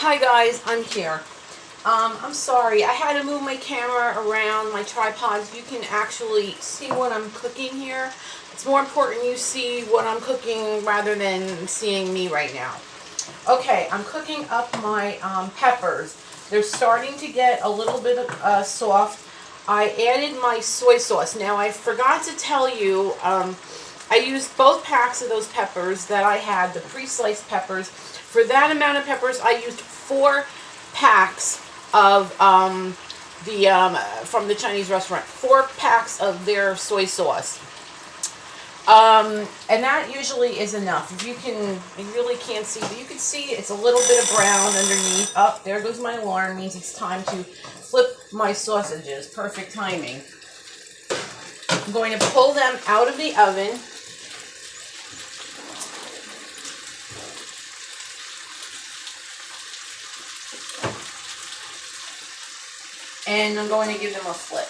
Hi guys, I'm here. I'm sorry, I had to move my camera around my tripod so you can actually see what I'm cooking here. It's more important you see what I'm cooking rather than seeing me right now. Okay, I'm cooking up my peppers. They're starting to get a little bit soft. I added my soy sauce. Now I forgot to tell you, I used both packs of those peppers that I had, the pre-sliced peppers. For that amount of peppers, I used 4 packs of from the Chinese restaurant. 4 packs of their soy sauce. And that usually is enough. If you really can't see, but you can see it's a little bit of brown underneath. Oh, there goes my alarm. Means it's time to flip my sausages. Perfect timing. I'm going to pull them out of the oven. And I'm going to give them a flip.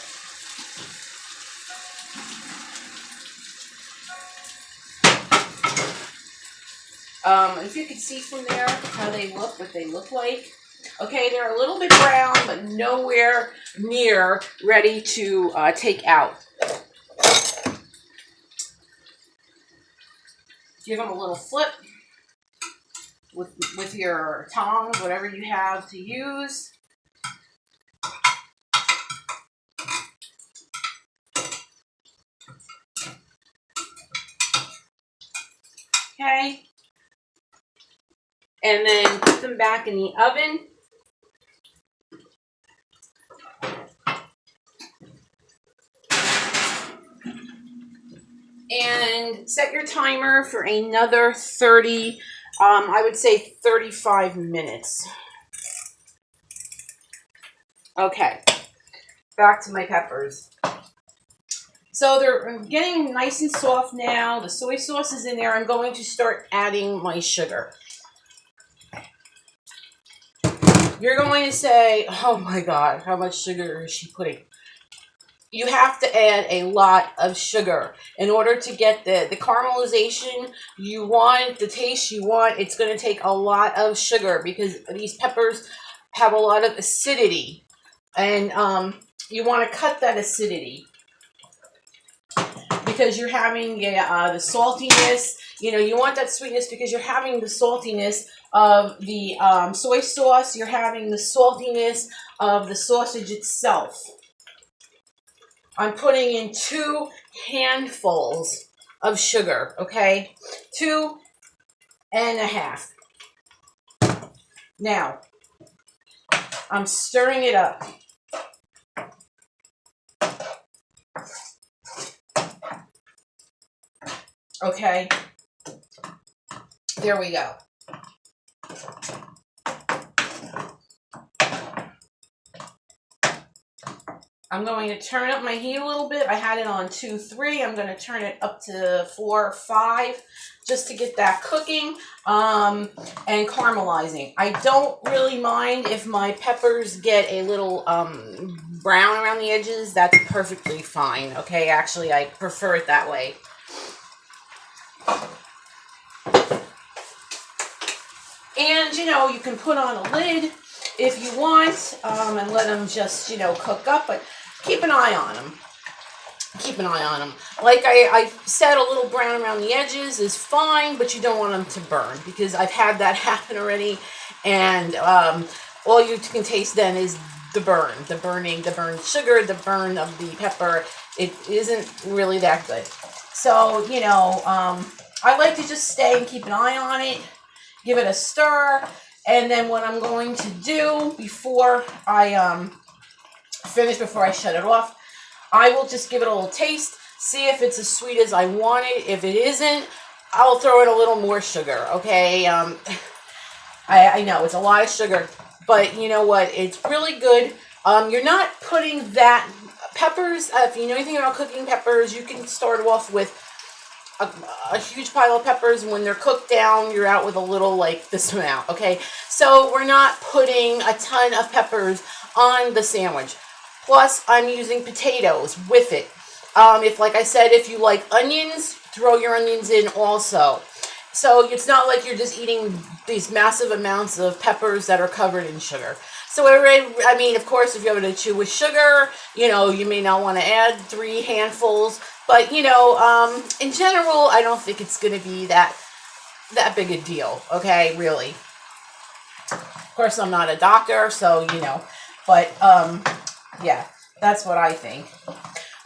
If you can see from there how they look, what they look like. Okay, they're a little bit brown, but nowhere near ready to take out. Give them a little flip with your tongs, whatever you have to use. Okay. And then put them back in the oven. And set your timer for another 30, I would say 35 minutes. Okay, back to my peppers. So they're getting nice and soft now. The soy sauce is in there. I'm going to start adding my sugar. You're going to say, oh my God, how much sugar is she putting? You have to add a lot of sugar in order to get the caramelization you want, the taste you want. It's going to take a lot of sugar because these peppers have a lot of acidity. And you want to cut that acidity because you're having the saltiness. You know, you want that sweetness because you're having the saltiness of the soy sauce. You're having the saltiness of the sausage itself. I'm putting in 2 handfuls of sugar, okay? 2.5. Now, I'm stirring it up. Okay, there we go. I'm going to turn up my heat a little bit. I had it on 2-3. I'm going to turn it up to 4-5 just to get that cooking and caramelizing. I don't really mind if my peppers get a little brown around the edges. That's perfectly fine. Okay, actually, I prefer it that way. And, you know, you can put on a lid if you want and let them just, you know, cook up. But keep an eye on them. Keep an eye on them. Like I said, a little brown around the edges is fine, but you don't want them to burn because I've had that happen already. And all you can taste then is the burn, the burned sugar, the burn of the pepper. It isn't really that good. So, you know, I like to just stay and keep an eye on it, give it a stir. And then what I'm going to do before I finish, before I shut it off, I will just give it a little taste, see if it's as sweet as I want it. If it isn't, I'll throw in a little more sugar, okay? I know it's a lot of sugar, but you know what? It's really good. You're not putting that peppers. If you know anything about cooking peppers, you can start off with a huge pile of peppers, and when they're cooked down, you're out with a little like this amount, okay? So we're not putting a ton of peppers on the sandwich. Plus, I'm using potatoes with it. If, like I said, if you like onions, throw your onions in also. So it's not like you're just eating these massive amounts of peppers that are covered in sugar. So I mean, of course, if you're going to chew with sugar, you may not want to add 3 handfuls. But in general, I don't think it's going to be that big a deal. Okay, really. Of course, I'm not a doctor, so but yeah, that's what I think.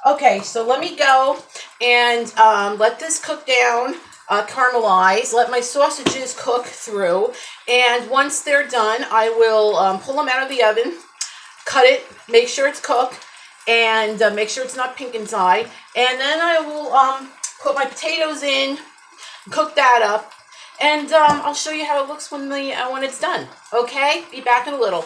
Okay, so let me go and let this cook down, caramelize, let my sausages cook through, and once they're done, I will pull them out of the oven, cut it, make sure it's cooked, and make sure it's not pink inside, and then I will put my potatoes in, cook that up, and I'll show you how it looks when it's done. Okay, be back in a little.